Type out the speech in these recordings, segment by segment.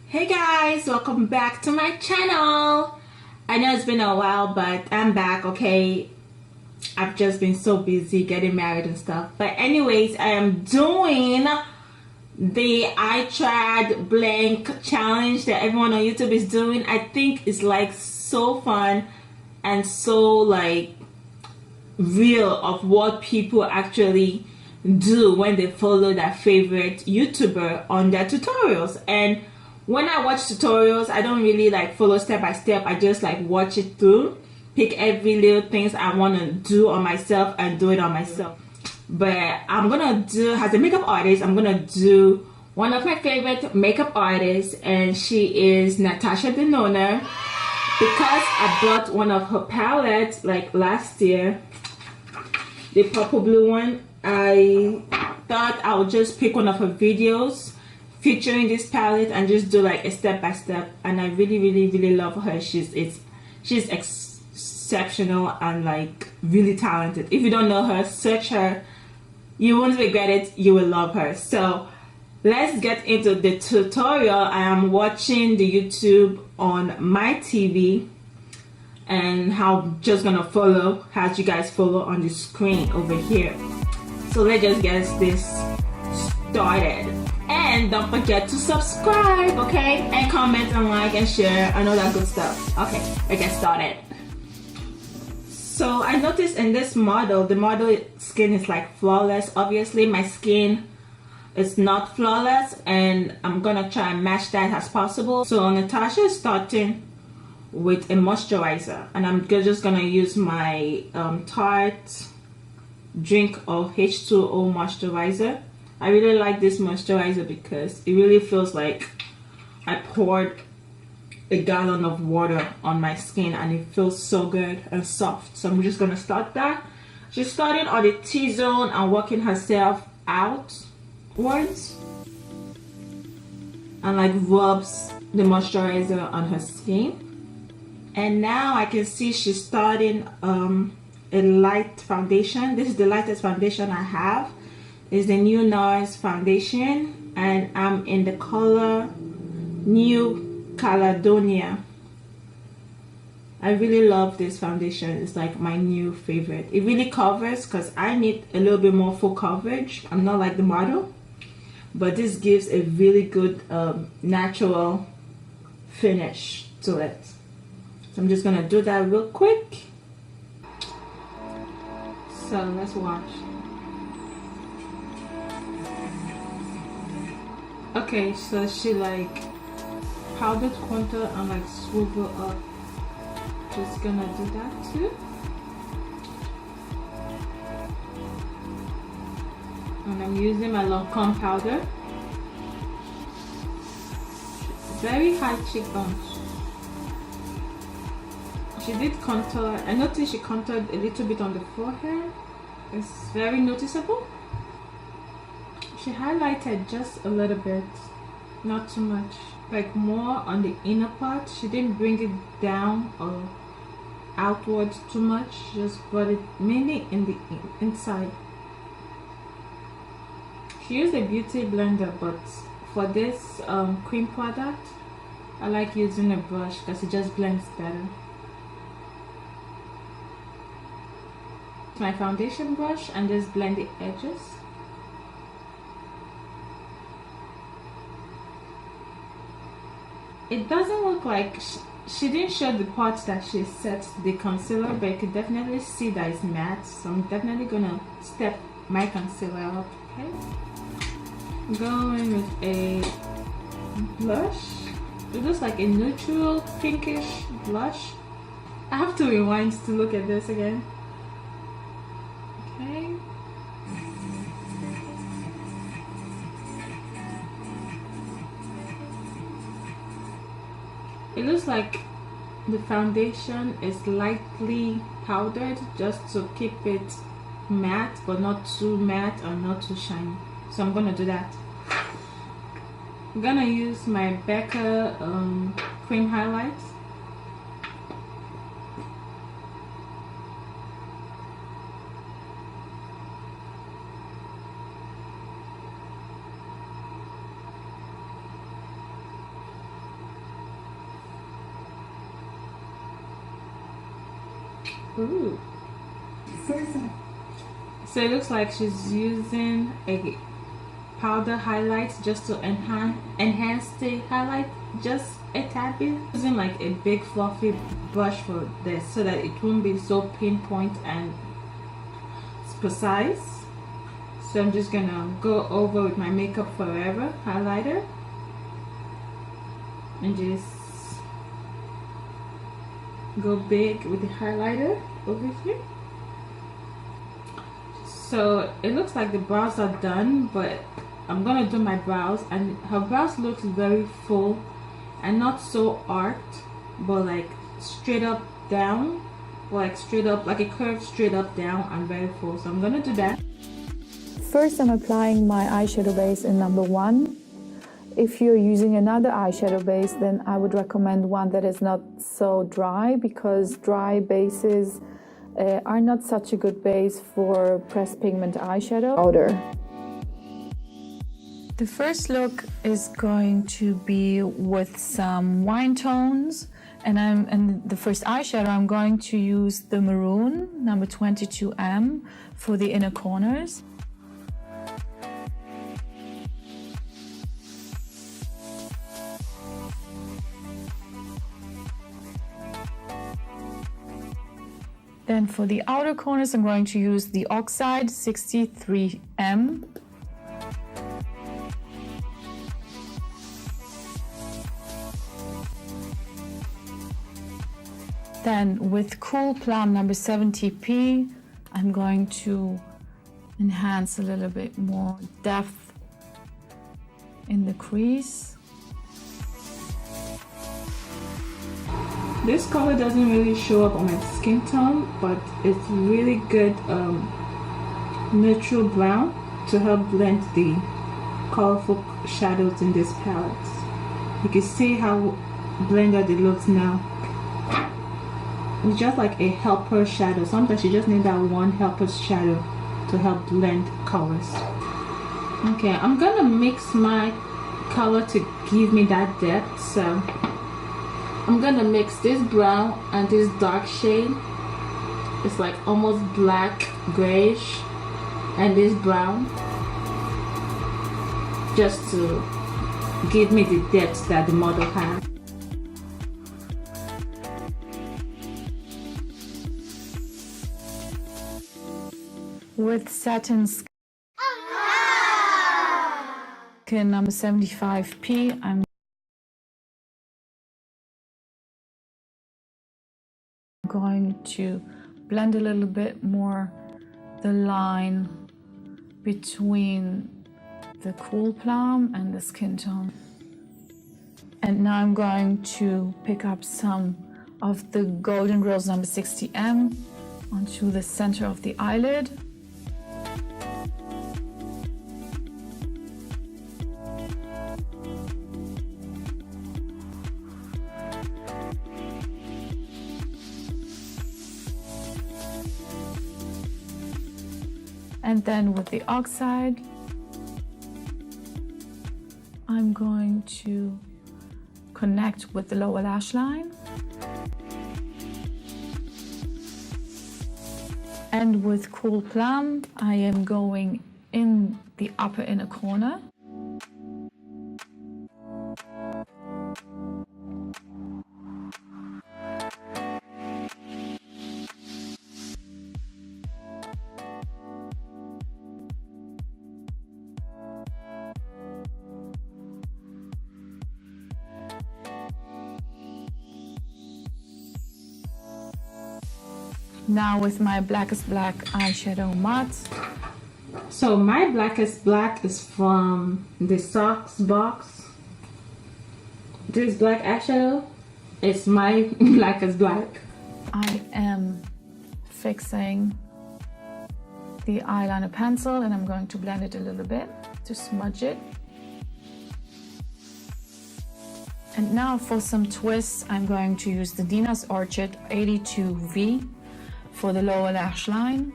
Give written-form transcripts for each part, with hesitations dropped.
Hey guys, welcome back to my channel. I know it's been a while, but I'm back. Okay, I've just been so busy getting married and stuff, but anyways, I am doing the I tried blank challenge that everyone on YouTube is doing. I think it's like so fun and so like real of what people actually do when they follow their favorite YouTuber on their tutorials. And when I watch tutorials, I don't really like follow step by step. I just like watch it through, pick every little things I want to do on myself and do it on myself. But I'm gonna do, as a makeup artist, I'm gonna do one of my favorite makeup artists, and she is Natasha Denona. Because I bought one of her palettes like last year, the purple blue one, I thought I would just pick one of her videos featuring this palette and just do like a step by step. And I really love her. She's exceptional and like really talented. If you don't know her, search her. You won't regret it. You will love her. So let's get into the tutorial. I am watching the YouTube on my TV, and I'm just gonna follow as you guys follow on the screen over here. So let's just get this started. And don't forget to subscribe, okay? And comment and like and share and all that good stuff. Okay, let's get started. So I noticed in this model, the model skin is like flawless. Obviously my skin is not flawless, and I'm gonna try and match that as possible. So Natasha is starting with a moisturizer, and I'm just gonna use my Tarte Drink of H2O moisturizer. I really like this moisturizer because it really feels like I poured a gallon of water on my skin, and it feels so good and soft. So I'm just gonna start that. She's starting on the T-zone and working herself outwards, and like rubs the moisturizer on her skin. And now I can see she's starting a light foundation. This is the lightest foundation I have. It's the new NARS foundation, and I'm in the color New Caledonia. I really love this foundation. It's like my new favorite. It really covers because I need a little bit more full coverage. I'm not like the model, but this gives a really good natural finish to it. So I'm just gonna do that real quick. So let's watch. Okay, so she like powdered contour and like swivel up. Just gonna do that too. And I'm using my Lancome powder. Very high cheekbones. She did contour. I noticed she contoured a little bit on the forehead. It's very noticeable. She highlighted just a little bit, not too much, like more on the inner part. She didn't bring it down or outwards too much, just brought it mainly in the inside. She used a beauty blender, but for this cream product, I like using a brush because it just blends better. My foundation brush and just blend the edges. It doesn't look like she didn't show the parts that she set the concealer, but you can definitely see that it's matte, so I'm definitely gonna step my concealer up. Okay, going with a blush. It looks like a neutral pinkish blush. I have to rewind to look at this again. Okay. It looks like the foundation is lightly powdered just to keep it matte, but not too matte or not too shiny. So I'm gonna do that. I'm gonna use my Becca cream highlights. Ooh. So it looks like she's using a powder highlight just to enhance the highlight just a tad bit. Using like a big fluffy brush for this so that it won't be so pinpoint and precise. So I'm just gonna go over with my Makeup Forever highlighter and just go big with the highlighter over here. So it looks like the brows are done, but I'm gonna do my brows, and her brows looks very full and not so arched, but like straight up down, like straight up, like a curve straight up down and very full. So I'm gonna do that. First, I'm applying my eyeshadow base in number 1. If you're using another eyeshadow base, then I would recommend one that is not so dry, because dry bases are not such a good base for pressed pigment eyeshadow powder. The first look is going to be with some wine tones, and the first eyeshadow I'm going to use the maroon number 22M for the inner corners. Then for the outer corners, I'm going to use the Oxide 63M. Then with Cool Plum number 70P, I'm going to enhance a little bit more depth in the crease. This color doesn't really show up on my skin tone, but it's really good neutral brown to help blend the colorful shadows in this palette. You can see how blended it looks now. It's just like a helper shadow. Sometimes you just need that one helper shadow to help blend colors. Okay, I'm gonna mix my color to give me that depth. So I'm gonna mix this brown and this dark shade. It's like almost black grayish, and this brown, just to give me the depth that the model has. With Satin Skin number 75P, I'm going to blend a little bit more the line between the Cool Plum and the skin tone. And now I'm going to pick up some of the Golden Rose number 60M onto the center of the eyelid. And then with the Oxide, I'm going to connect with the lower lash line. And with Cool Plum, I am going in the upper inner corner. Now with my Blackest Black eyeshadow matte. So my Blackest Black is from the Socks box. This black eyeshadow is my Blackest Black. I am fixing the eyeliner pencil and I'm going to blend it a little bit to smudge it. And now for some twists, I'm going to use the Dina's Orchid 82V for the lower lash line.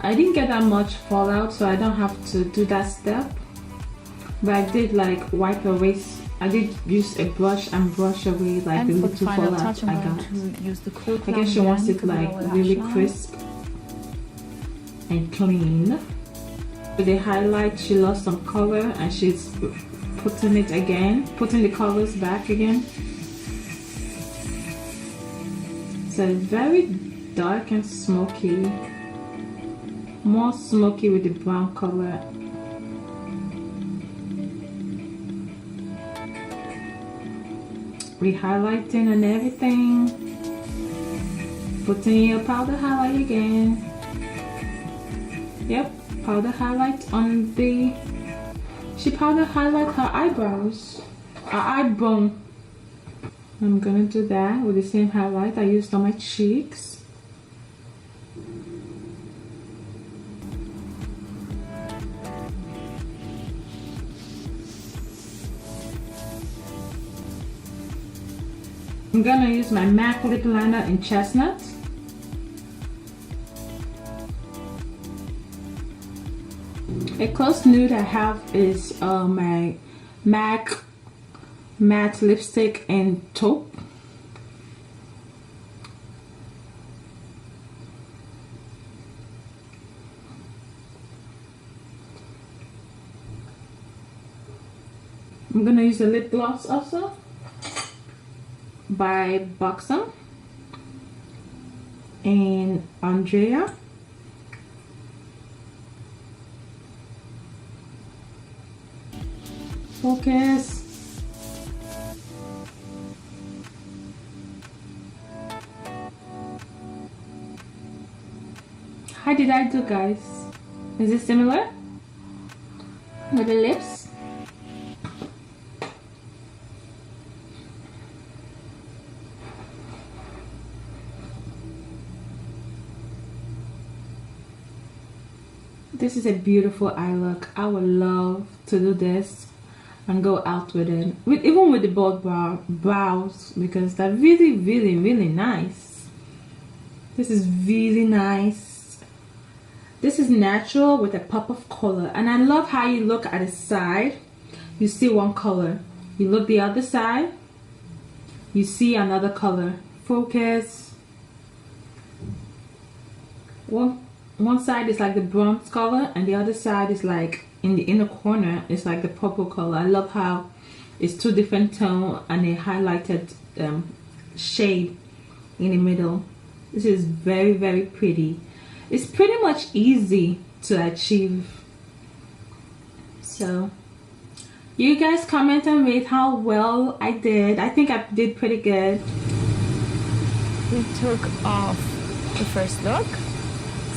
I didn't get that much fallout, so I don't have to do that step. But I did like wipe away. I did use a brush and brush away like And the for the little final fallout touch, I'm I going got. to use the cool I guess she wants it like really crisp and clean. With the highlight, she lost some color and she's putting it again, putting the colors back again. So it's very dark and smoky, more smoky with the brown color. Re-highlighting and everything. Putting your powder highlight again. Yep, powder highlight on the... She powder highlight her eyebrows, her eyebrow. I'm gonna do that with the same highlight I used on my cheeks. I'm gonna use my MAC lip liner in Chestnut. A close nude I have is my MAC matte lipstick in Taupe. I'm gonna use a lip gloss also by Buxom and Andrea. Focus. How did I do, guys? Is it similar with the lips? This is a beautiful eye look. I would love to do this and go out with it, even with the bold brows, because they're really, really, really nice. This is really nice. This is natural with a pop of color, and I love how you look at the side. You see one color. You look the other side. You see another color. Focus. One side is like the bronze color, and the other side is like in the inner corner. It's like the purple color. I love how it's two different tones and a highlighted shade in the middle. This is very, very pretty. It's pretty much easy to achieve. So you guys comment and rate how well I did. I think I did pretty good. We took off the first look,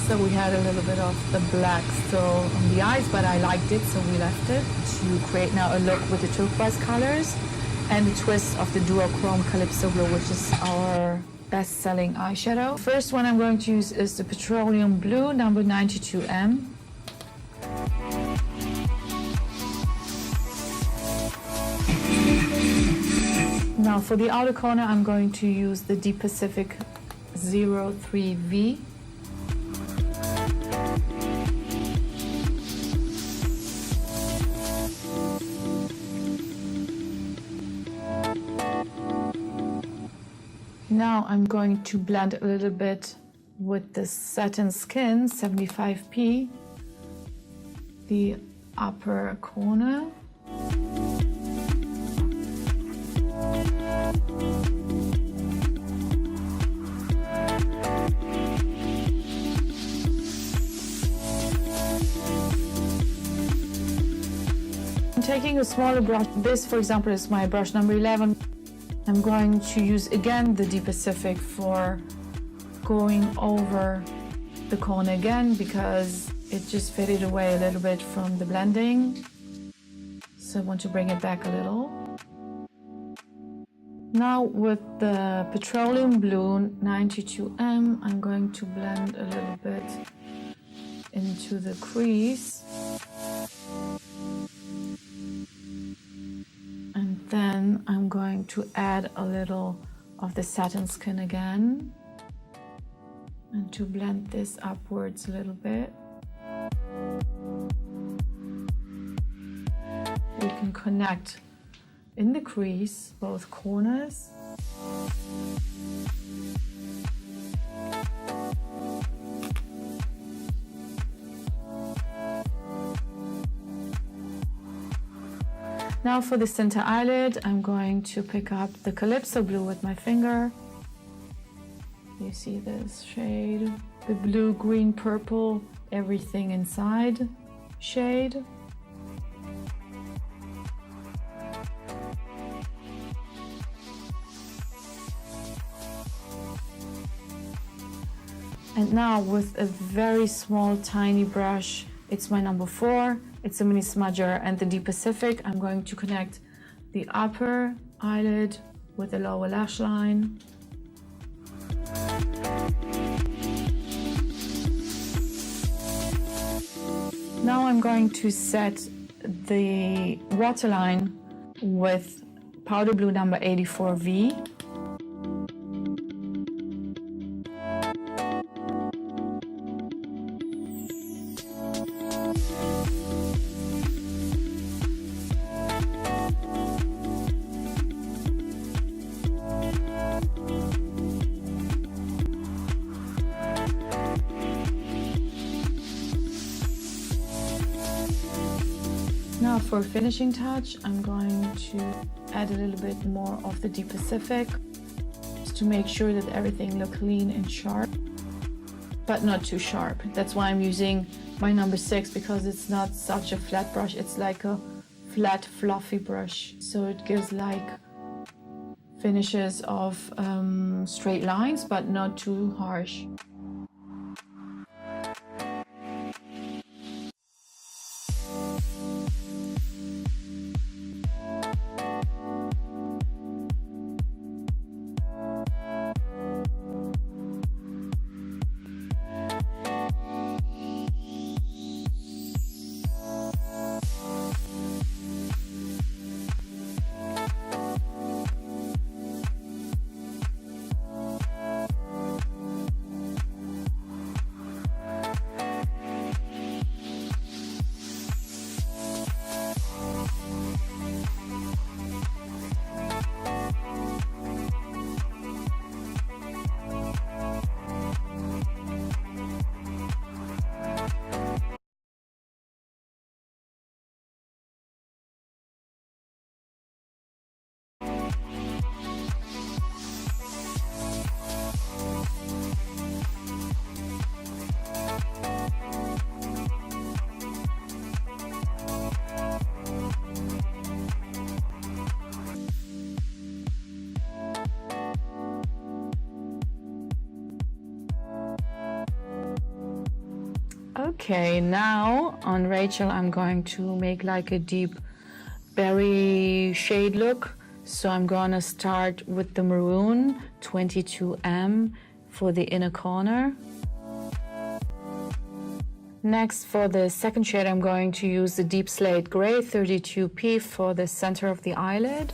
so we had a little bit of the black still on the eyes, but I liked it, so we left it to create now a look with the turquoise colors and the twist of the duochrome Calypso Glow, which is our best-selling eyeshadow. First one I'm going to use is the Petroleum Blue number 92M. Now for the outer corner, I'm going to use the Deep Pacific 03V. Now I'm going to blend a little bit with the Satin Skin 75p, the upper corner. I'm taking a smaller brush. This, for example, is my brush number 11. I'm going to use again the Deep Pacific for going over the corner again, because it just faded away a little bit from the blending. So I want to bring it back a little. Now with the Petroleum Blue 92M, I'm going to blend a little bit into the crease. And then I'm going to add a little of the Satin Skin again. and to blend this upwards a little bit. You can connect in the crease both corners. Now for the center eyelid, I'm going to pick up the Calypso blue with my finger. You see this shade, the blue, green, purple, everything inside shade. And now with a very small, tiny brush, it's my number 4, it's a mini smudger and the Deep Pacific, I'm going to connect the upper eyelid with the lower lash line. Now I'm going to set the waterline with powder blue number 84V. Now for a finishing touch, I'm going to add a little bit more of the Deep Pacific just to make sure that everything looks clean and sharp, but not too sharp. That's why I'm using my number 6, because it's not such a flat brush, it's like a flat fluffy brush. So it gives like finishes of straight lines, but not too harsh. Okay, now on Rachel, I'm going to make like a deep berry shade look. So I'm gonna start with the maroon 22M for the inner corner. Next, for the second shade, I'm going to use the deep slate gray 32P for the center of the eyelid.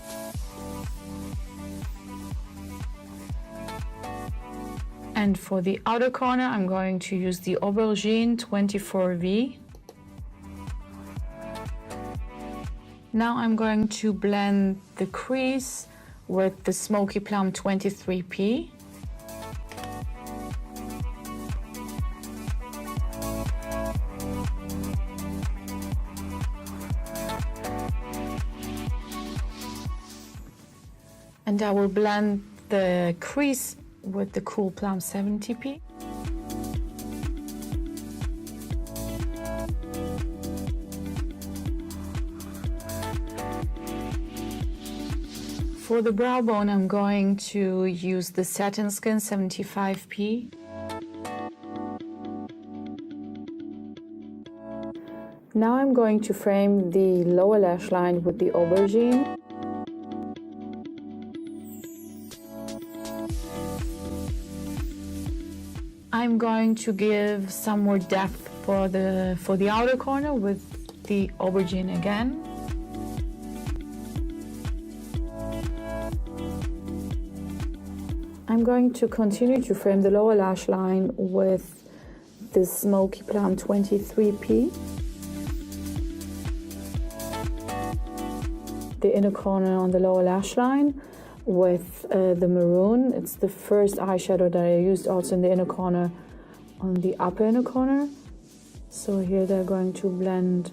And for the outer corner, I'm going to use the Aubergine 24V. Now I'm going to blend the crease with the Smoky Plum 23P. And I will blend the crease with the Cool Plum 70P. For the brow bone, I'm going to use the Satin Skin 75P. Now I'm going to frame the lower lash line with the Aubergine. I'm going to give some more depth for the outer corner with the Aubergine again. I'm going to continue to frame the lower lash line with this Smoky Plum 23P. The inner corner on the lower lash line with the maroon. It's the first eyeshadow that I used also in the inner corner on the upper inner corner. So here they're going to blend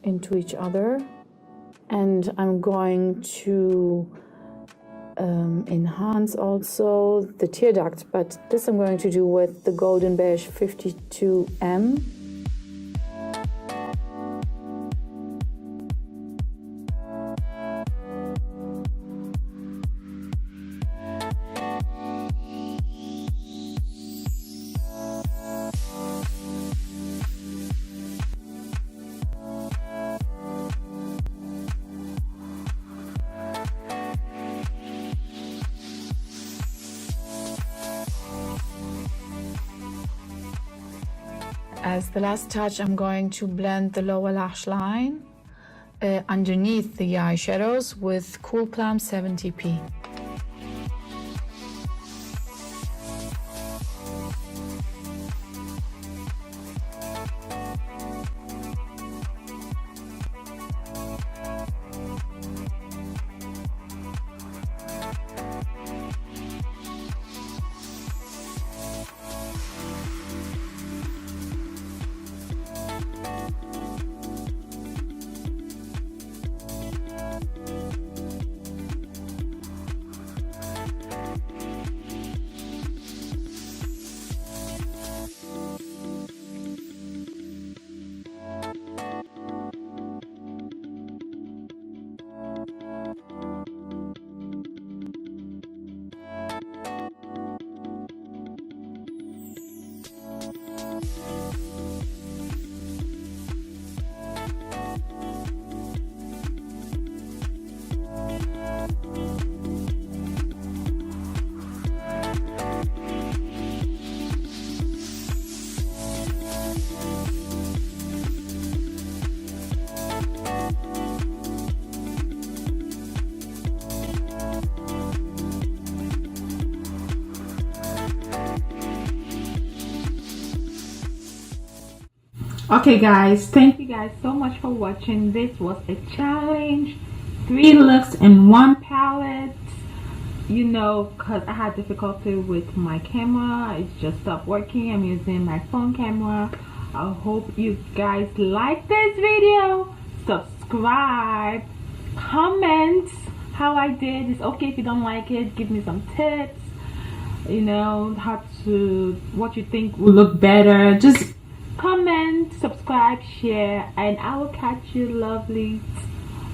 into each other. And I'm going to enhance also the tear duct, but this I'm going to do with the Golden Beige 52M. As the last touch, I'm going to blend the lower lash line underneath the eyeshadows with Cool Plum 70P. Okay guys, thank you guys so much for watching. This was a challenge, 3 looks in 1 palette. You know, because I had difficulty with my camera, it just stopped working. I'm using my phone camera. I hope you guys like this video. Subscribe, comment how I did. It's okay if you don't like it. Give me some tips, you know, what you think will look better. Just comment, subscribe, share, and I will catch you lovely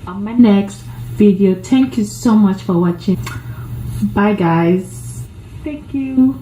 on my next video. Thank you so much for watching. Bye guys. Thank you.